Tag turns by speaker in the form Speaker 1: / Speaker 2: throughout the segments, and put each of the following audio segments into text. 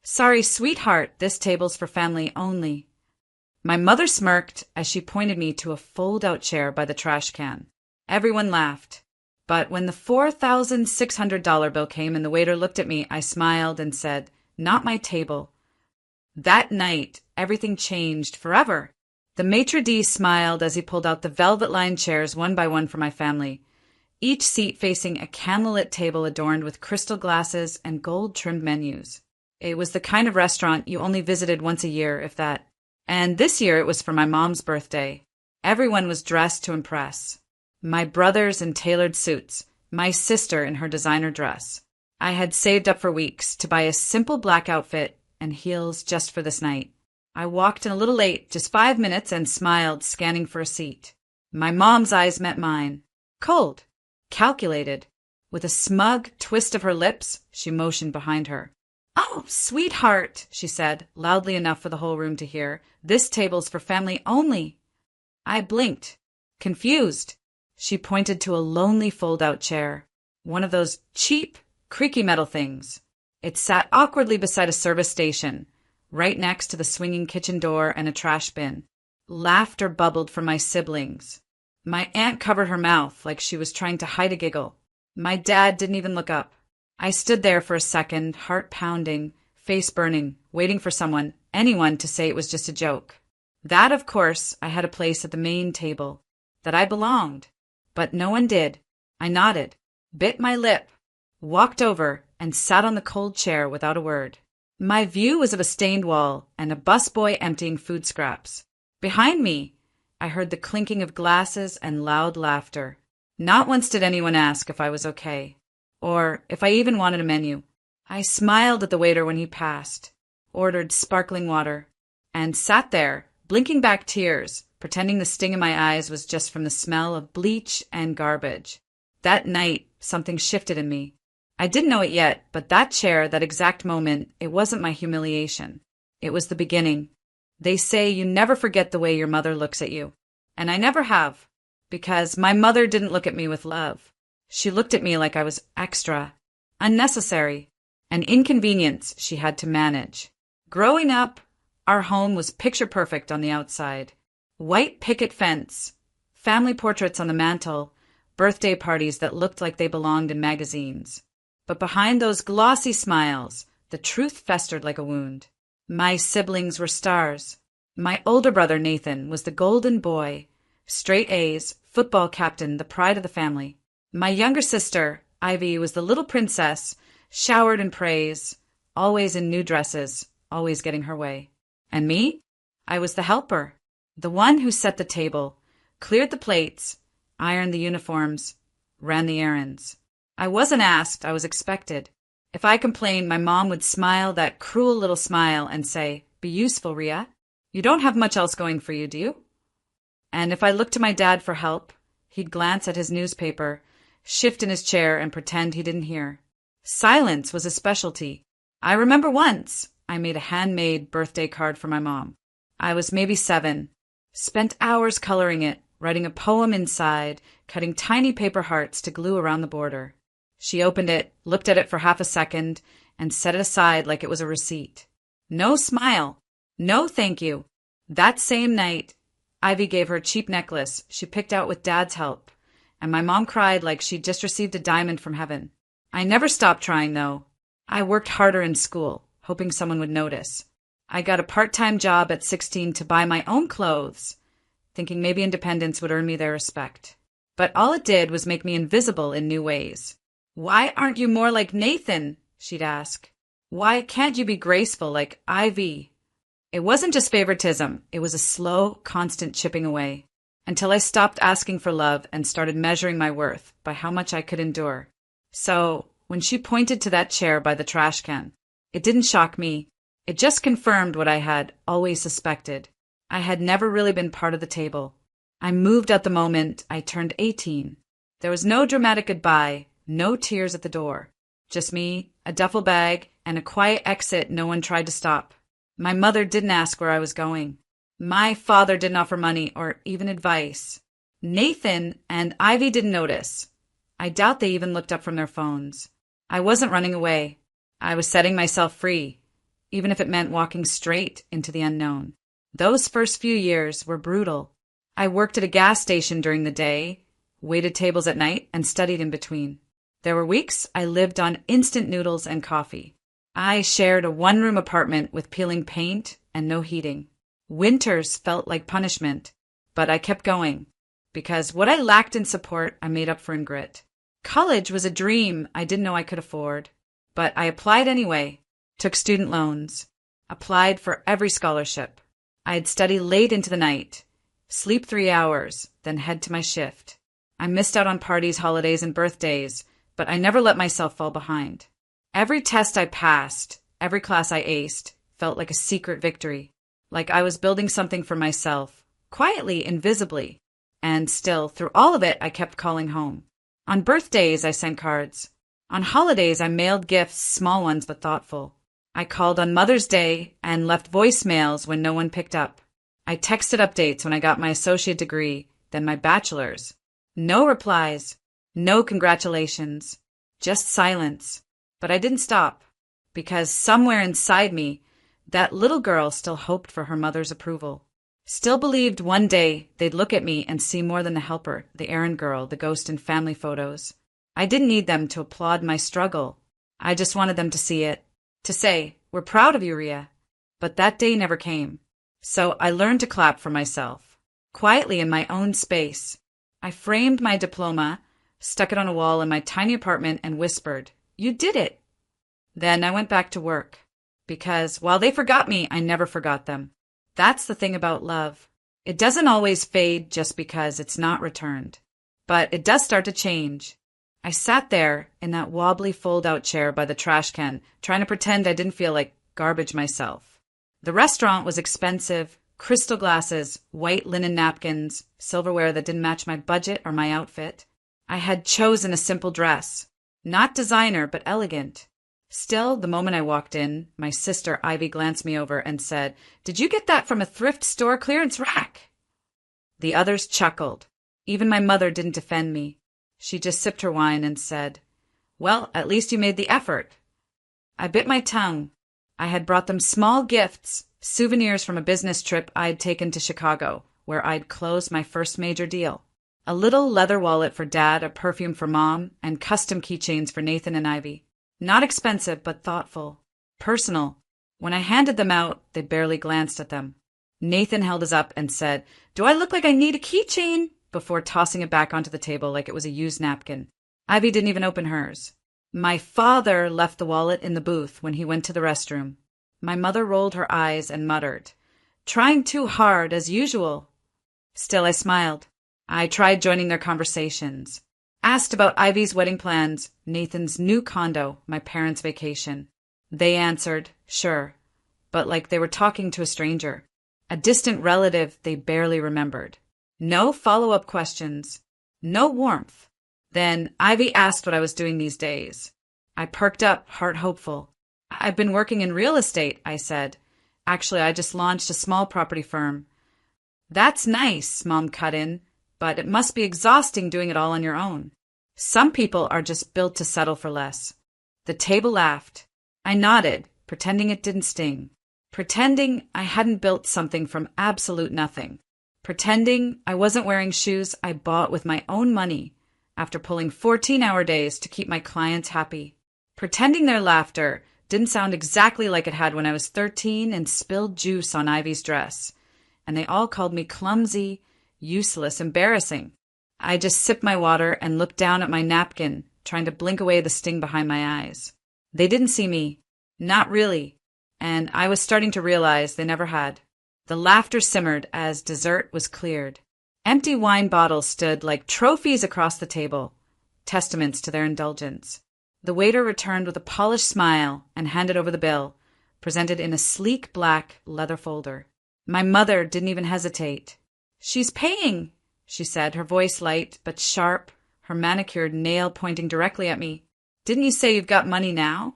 Speaker 1: Sorry, sweetheart, this table's for family only. My mother smirked as she pointed me to a fold-out chair by the trash can. Everyone laughed. But when the $4,600 bill came and the waiter looked at me, I smiled and said, "Not my table." That night, everything changed forever. The maitre d' smiled as he pulled out the velvet-lined chairs one by one for my family, each seat facing a candlelit table adorned with crystal glasses and gold-trimmed menus. It was the kind of restaurant you only visited once a year, if that. And this year it was for my mom's birthday. Everyone was dressed to impress. My brothers in tailored suits, my sister in her designer dress. I had saved up for weeks to buy a simple black outfit and heels just for this night. I walked in a little late, just 5 minutes, and smiled, scanning for a seat. My mom's eyes met mine. Cold. Calculated. With a smug twist of her lips, she motioned behind her. "Oh, sweetheart," she said, loudly enough for the whole room to hear. "This table's for family only." I blinked. Confused. She pointed to a lonely fold-out chair. One of those cheap, creaky metal things. It sat awkwardly beside a service station, right next to the swinging kitchen door and a trash bin. Laughter bubbled from my siblings. My aunt covered her mouth like she was trying to hide a giggle. My dad didn't even look up. I stood there for a second, heart pounding, face burning, waiting for someone, anyone, to say it was just a joke. That, of course, I had a place at the main table, that I belonged. But no one did. I nodded, bit my lip, walked over, and sat on the cold chair without a word. My view was of a stained wall and a busboy emptying food scraps. Behind me, I heard the clinking of glasses and loud laughter. Not once did anyone ask if I was okay, or if I even wanted a menu. I smiled at the waiter when he passed, ordered sparkling water, and sat there, blinking back tears, pretending the sting in my eyes was just from the smell of bleach and garbage. That night, something shifted in me. I didn't know it yet, but that chair, that exact moment, it wasn't my humiliation. It was the beginning. They say you never forget the way your mother looks at you. And I never have, because my mother didn't look at me with love. She looked at me like I was extra, unnecessary, an inconvenience she had to manage. Growing up, our home was picture perfect on the outside. White picket fence, family portraits on the mantel, birthday parties that looked like they belonged in magazines. But behind those glossy smiles, the truth festered like a wound. My siblings were stars. My older brother, Nathan, was the golden boy, straight A's, football captain, the pride of the family. My younger sister, Ivy, was the little princess, showered in praise, always in new dresses, always getting her way. And me? I was the helper, the one who set the table, cleared the plates, ironed the uniforms, ran the errands. I wasn't asked, I was expected. If I complained, my mom would smile that cruel little smile and say, "Be useful, Ria. You don't have much else going for you, do you?" And if I looked to my dad for help, he'd glance at his newspaper, shift in his chair, and pretend he didn't hear. Silence was a specialty. I remember once I made a handmade birthday card for my mom. I was maybe 7. Spent hours coloring it, writing a poem inside, cutting tiny paper hearts to glue around the border. She opened it, looked at it for half a second, and set it aside like it was a receipt. No smile. No thank you. That same night, Ivy gave her a cheap necklace she picked out with Dad's help, and my mom cried like she'd just received a diamond from heaven. I never stopped trying, though. I worked harder in school, hoping someone would notice. I got a part-time job at 16 to buy my own clothes, thinking maybe independence would earn me their respect. But all it did was make me invisible in new ways. "Why aren't you more like Nathan?" she'd ask. "Why can't you be graceful like Ivy?" It wasn't just favoritism. It was a slow, constant chipping away, until I stopped asking for love and started measuring my worth by how much I could endure. So, when she pointed to that chair by the trash can, it didn't shock me. It just confirmed what I had always suspected. I had never really been part of the table. I moved at the moment I turned 18. There was no dramatic goodbye, no tears at the door. Just me, a duffel bag, and a quiet exit no one tried to stop. My mother didn't ask where I was going. My father didn't offer money or even advice. Nathan and Ivy didn't notice. I doubt they even looked up from their phones. I wasn't running away. I was setting myself free, even if it meant walking straight into the unknown. Those first few years were brutal. I worked at a gas station during the day, waited tables at night, and studied in between. There were weeks I lived on instant noodles and coffee. I shared a one-room apartment with peeling paint and no heating. Winters felt like punishment, but I kept going, because what I lacked in support, I made up for in grit. College was a dream I didn't know I could afford, but I applied anyway, took student loans, applied for every scholarship. I'd study late into the night, sleep 3 hours, then head to my shift. I missed out on parties, holidays, and birthdays, but I never let myself fall behind. Every test I passed, every class I aced, felt like a secret victory, like I was building something for myself, quietly, invisibly. And still, through all of it, I kept calling home. On birthdays, I sent cards. On holidays, I mailed gifts, small ones but thoughtful. I called on Mother's Day and left voicemails when no one picked up. I texted updates when I got my associate degree, then my bachelor's. No replies, no congratulations, just silence. But I didn't stop, because somewhere inside me, that little girl still hoped for her mother's approval. Still believed one day they'd look at me and see more than the helper, the errand girl, the ghost in family photos. I didn't need them to applaud my struggle. I just wanted them to see it, to say, "We're proud of you, Ria." But that day never came. So I learned to clap for myself, quietly in my own space. I framed my diploma, stuck it on a wall in my tiny apartment, and whispered, "You did it." Then I went back to work, because while they forgot me, I never forgot them. That's the thing about love. It doesn't always fade just because it's not returned. But it does start to change. I sat there in that wobbly fold-out chair by the trash can, trying to pretend I didn't feel like garbage myself. The restaurant was expensive, crystal glasses, white linen napkins, silverware that didn't match my budget or my outfit. I had chosen a simple dress, not designer but elegant. Still, the moment I walked in, my sister Ivy glanced me over and said, "Did you get that from a thrift store clearance rack?" The others chuckled. Even my mother didn't defend me. She just sipped her wine and said, "Well, at least you made the effort." I bit my tongue. I had brought them small gifts, souvenirs from a business trip I'd taken to Chicago, where I'd closed my first major deal. A little leather wallet for Dad, a perfume for Mom, and custom keychains for Nathan and Ivy. Not expensive, but thoughtful. Personal. When I handed them out, they barely glanced at them. Nathan held his up and said, "Do I look like I need a keychain?" before tossing it back onto the table like it was a used napkin. Ivy didn't even open hers. My father left the wallet in the booth when he went to the restroom. My mother rolled her eyes and muttered, "Trying too hard, as usual." Still, I smiled. I tried joining their conversations. Asked about Ivy's wedding plans, Nathan's new condo, my parents' vacation. They answered, sure, but like they were talking to a stranger, a distant relative they barely remembered. No follow-up questions, no warmth. Then Ivy asked what I was doing these days. I perked up, heart hopeful. "I've been working in real estate," I said. "Actually, I just launched a small property firm." "That's nice," Mom cut in, "but it must be exhausting doing it all on your own. Some people are just built to settle for less." The table laughed. I nodded, pretending it didn't sting. Pretending I hadn't built something from absolute nothing. Pretending I wasn't wearing shoes I bought with my own money after pulling 14-hour days to keep my clients happy. Pretending their laughter didn't sound exactly like it had when I was 13 and spilled juice on Ivy's dress. And they all called me clumsy, useless, embarrassing. I just sipped my water and looked down at my napkin, trying to blink away the sting behind my eyes. They didn't see me. Not really. And I was starting to realize they never had. The laughter simmered as dessert was cleared. Empty wine bottles stood like trophies across the table, testaments to their indulgence. The waiter returned with a polished smile and handed over the bill, presented in a sleek black leather folder. My mother didn't even hesitate. "She's paying," she said, her voice light but sharp, her manicured nail pointing directly at me. "Didn't you say you've got money now?"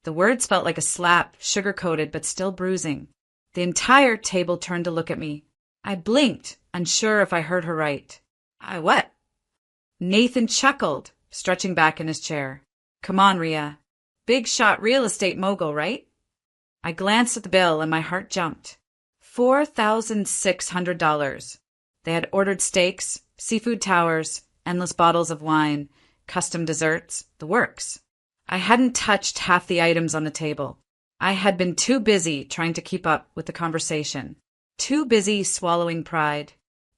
Speaker 1: The words felt like a slap, sugar-coated but still bruising. The entire table turned to look at me. I blinked, unsure if I heard her right. "I what?" Nathan chuckled, stretching back in his chair. "Come on, Ria. Big shot real estate mogul, right?" I glanced at the bill and my heart jumped. $4,600. They had ordered steaks, seafood towers, endless bottles of wine, custom desserts, the works. I hadn't touched half the items on the table. I had been too busy trying to keep up with the conversation, too busy swallowing pride.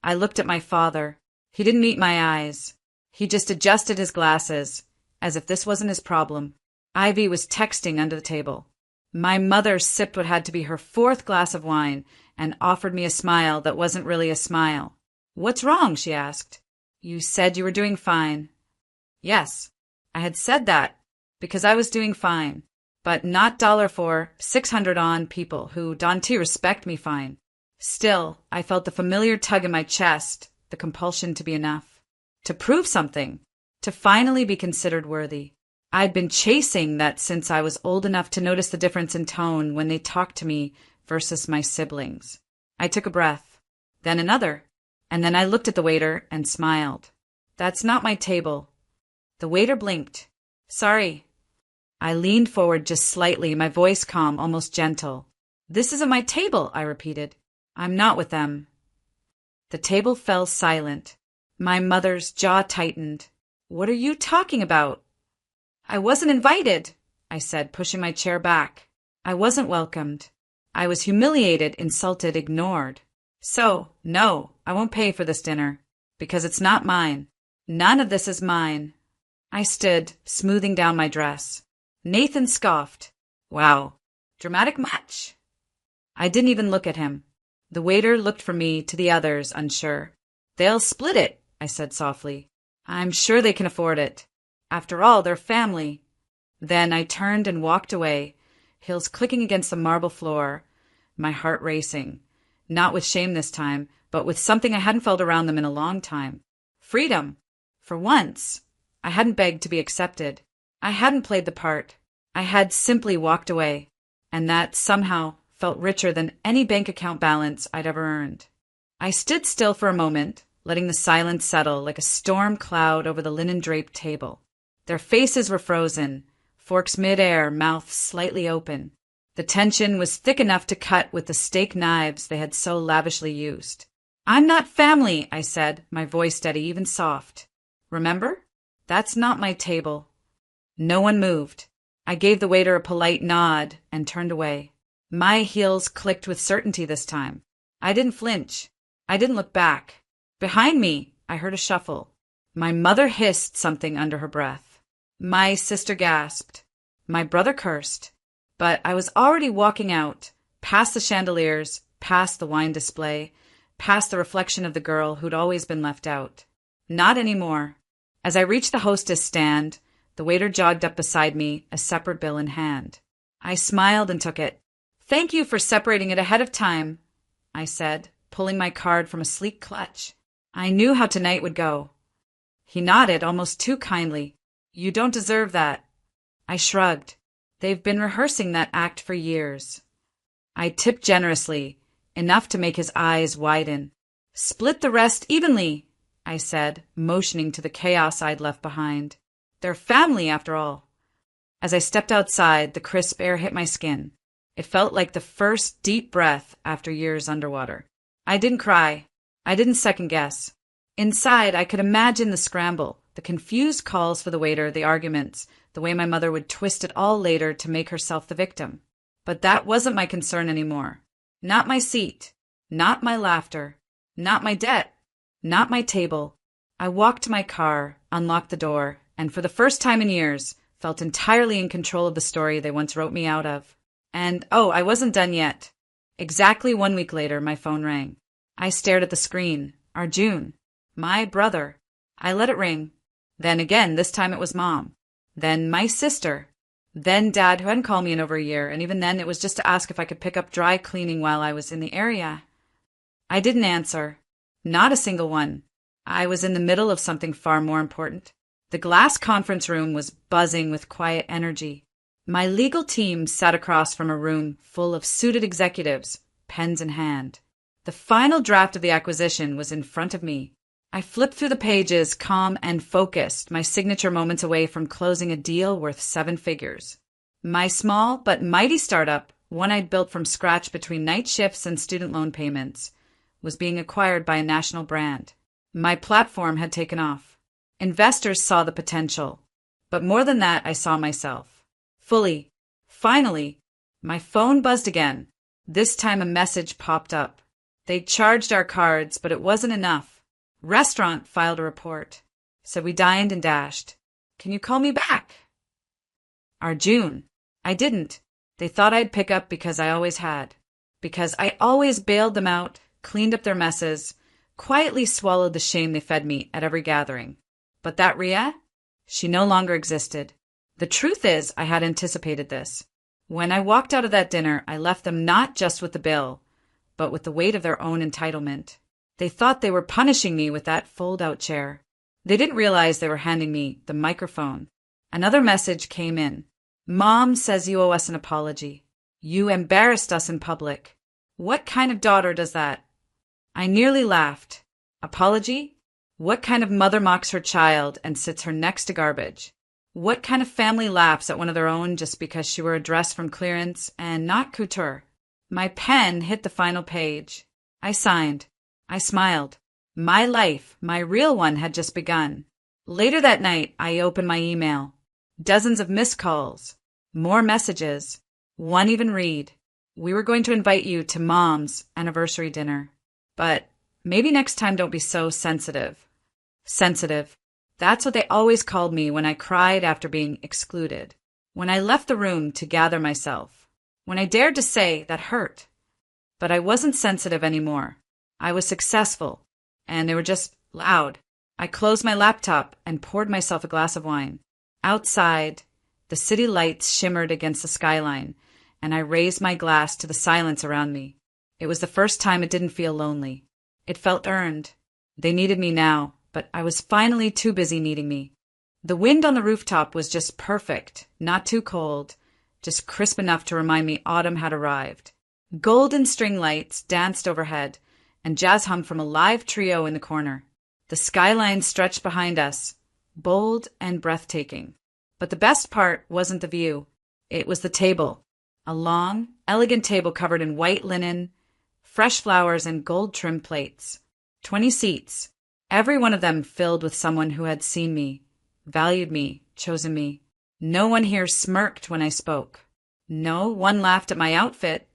Speaker 1: I looked at my father. He didn't meet my eyes. He just adjusted his glasses, as if this wasn't his problem. Ivy was texting under the table. My mother sipped what had to be her fourth glass of wine and offered me a smile that wasn't really a smile. "What's wrong?" she asked. "You said you were doing fine." Yes, I had said that because I was doing fine, but not $4,600 on people who don't respect me fine. Still, I felt the familiar tug in my chest, the compulsion to be enough, to prove something, to finally be considered worthy. I'd been chasing that since I was old enough to notice the difference in tone when they talked to me versus my siblings. I took a breath, then another, and then I looked at the waiter and smiled. "That's not my table." The waiter blinked. "Sorry." I leaned forward just slightly, my voice calm, almost gentle. "This isn't my table," I repeated. "I'm not with them." The table fell silent. My mother's jaw tightened. "What are you talking about?" "I wasn't invited," I said, pushing my chair back. I wasn't welcomed. I was humiliated, insulted, ignored. "So, no, I won't pay for this dinner, because it's not mine. None of this is mine." I stood, smoothing down my dress. Nathan scoffed. "Wow, dramatic much?" I didn't even look at him. The waiter looked from me to the others, unsure. "They'll split it," I said softly. "I'm sure they can afford it. After all, they're family." Then I turned and walked away, heels clicking against the marble floor, my heart racing. Not with shame this time, but with something I hadn't felt around them in a long time. Freedom. For once, I hadn't begged to be accepted. I hadn't played the part. I had simply walked away, and that somehow felt richer than any bank account balance I'd ever earned. I stood still for a moment, letting the silence settle like a storm cloud over the linen-draped table. Their faces were frozen, forks mid-air, mouths slightly open. The tension was thick enough to cut with the steak knives they had so lavishly used. "I'm not family," I said, my voice steady, even soft. "Remember? That's not my table." No one moved. I gave the waiter a polite nod and turned away. My heels clicked with certainty this time. I didn't flinch. I didn't look back. Behind me, I heard a shuffle. My mother hissed something under her breath. My sister gasped. My brother cursed. But I was already walking out, past the chandeliers, past the wine display, past the reflection of the girl who'd always been left out. Not anymore. As I reached the hostess stand, the waiter jogged up beside me, a separate bill in hand. I smiled and took it. "Thank you for separating it ahead of time," I said, pulling my card from a sleek clutch. I knew how tonight would go. He nodded almost too kindly. "You don't deserve that." I shrugged. They've been rehearsing that act for years. I tipped generously, enough to make his eyes widen. "Split the rest evenly," I said, motioning to the chaos I'd left behind. "They're family, after all." As I stepped outside, the crisp air hit my skin. It felt like the first deep breath after years underwater. I didn't cry. I didn't second guess. Inside, I could imagine the scramble, the confused calls for the waiter, the arguments, the way my mother would twist it all later to make herself the victim. But that wasn't my concern anymore. Not my seat. Not my laughter. Not my debt. Not my table. I walked to my car, unlocked the door, and for the first time in years, felt entirely in control of the story they once wrote me out of. And, oh, I wasn't done yet. Exactly 1 week later, my phone rang. I stared at the screen. Arjun. My brother. I let it ring. Then again, this time it was Mom. Then my sister. Then Dad, who hadn't called me in over a year, and even then it was just to ask if I could pick up dry cleaning while I was in the area. I didn't answer. Not a single one. I was in the middle of something far more important. The glass conference room was buzzing with quiet energy. My legal team sat across from a room full of suited executives, pens in hand. The final draft of the acquisition was in front of me. I flipped through the pages, calm and focused, my signature moments away from closing a deal worth 7 figures. My small but mighty startup one I'd built from scratch between night shifts and student loan payments, was being acquired by a national brand. My platform had taken off. Investors saw the potential. But more than that, I saw myself. Fully. Finally, my phone buzzed again. This time a message popped up. They'd charged our cards, but it wasn't enough. Restaurant filed a report. So we dined and dashed. Can you call me back? Arjun. I didn't. They thought I'd pick up because I always had. Because I always bailed them out, cleaned up their messes, quietly swallowed the shame they fed me at every gathering. But that Ria? She no longer existed. The truth is, I had anticipated this. When I walked out of that dinner, I left them not just with the bill, but with the weight of their own entitlement. They thought they were punishing me with that fold-out chair. They didn't realize they were handing me the microphone. Another message came in. Mom says you owe us an apology. You embarrassed us in public. What kind of daughter does that? I nearly laughed. Apology? What kind of mother mocks her child and sits her next to garbage? What kind of family laughs at one of their own just because she wore a dress from clearance and not couture? My pen hit the final page. I signed. I smiled. My life, my real one, had just begun. Later that night, I opened my email. Dozens of missed calls. More messages. One even read. We were going to invite you to Mom's anniversary dinner. But maybe next time don't be so sensitive. Sensitive. That's what they always called me when I cried after being excluded. When I left the room to gather myself. When I dared to say that hurt. But I wasn't sensitive anymore. I was successful. And they were just loud. I closed my laptop and poured myself a glass of wine. Outside, the city lights shimmered against the skyline, and I raised my glass to the silence around me. It was the first time it didn't feel lonely. It felt earned. They needed me now, but I was finally too busy needing me. The wind on the rooftop was just perfect, not too cold, just crisp enough to remind me autumn had arrived. Golden string lights danced overhead, and jazz hummed from a live trio in the corner. The skyline stretched behind us, bold and breathtaking. But the best part wasn't the view. It was the table. A long, elegant table covered in white linen, fresh flowers and gold-trimmed plates. 20 seats, every one of them filled with someone who had seen me, valued me, chosen me. No one here smirked when I spoke. No one laughed at my outfit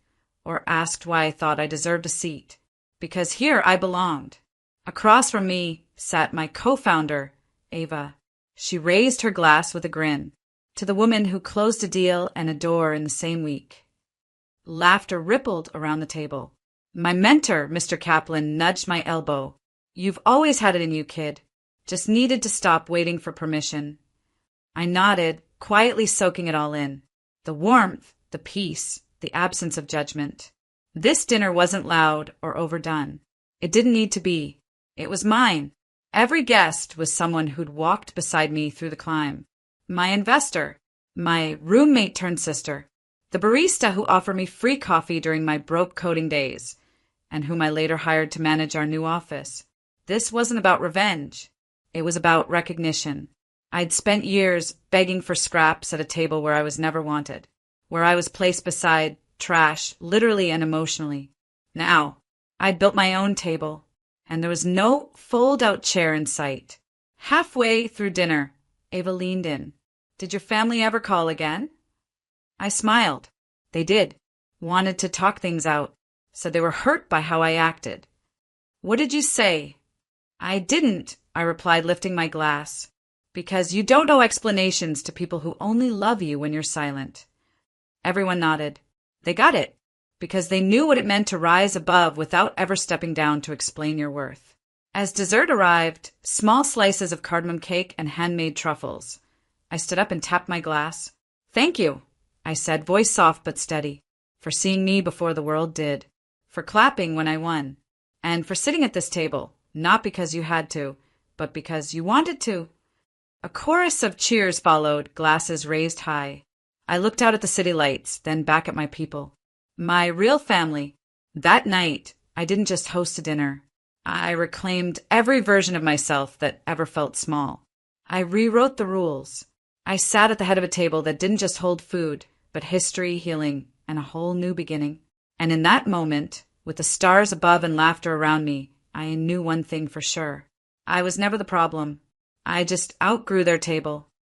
Speaker 1: or asked why I thought I deserved a seat. Because here I belonged. Across from me sat my co-founder, Ava. She raised her glass with a grin. To the woman who closed a deal and a door in the same week. Laughter rippled around the table. My mentor, Mr. Kaplan, nudged my elbow. You've always had it in you, kid. Just needed to stop waiting for permission. I nodded, quietly soaking it all in. The warmth, the peace, the absence of judgment. This dinner wasn't loud or overdone. It didn't need to be. It was mine. Every guest was someone who'd walked beside me through the climb. My investor, my roommate turned sister, the barista who offered me free coffee during my broke coding days, and whom I later hired to manage our new office. This wasn't about revenge. It was about recognition. I'd spent years begging for scraps at a table where I was never wanted, where I was placed beside trash, literally and emotionally. Now, I'd built my own table, and there was no fold-out chair in sight. Halfway through dinner, Ava leaned in. Did your family ever call again? I smiled. They did. Wanted to talk things out. Said they were hurt by how I acted. What did you say? I didn't, I replied, lifting my glass. Because you don't owe explanations to people who only love you when you're silent. Everyone nodded. They got it. Because they knew what it meant to rise above without ever stepping down to explain your worth. As dessert arrived, small slices of cardamom cake and handmade truffles. I stood up and tapped my glass. Thank you, I said, voice soft but steady, for seeing me before the world did, for clapping when I won, and for sitting at this table, not because you had to, but because you wanted to. A chorus of cheers followed, glasses raised high. I looked out at the city lights, then back at my people. My real family. That night, I didn't just host a dinner. I reclaimed every version of myself that ever felt small. I rewrote the rules. I sat at the head of a table that didn't just hold food, but history, healing, and a whole new beginning. And in that moment, with the stars above and laughter around me, I knew one thing for sure. I was never the problem. I just outgrew their table.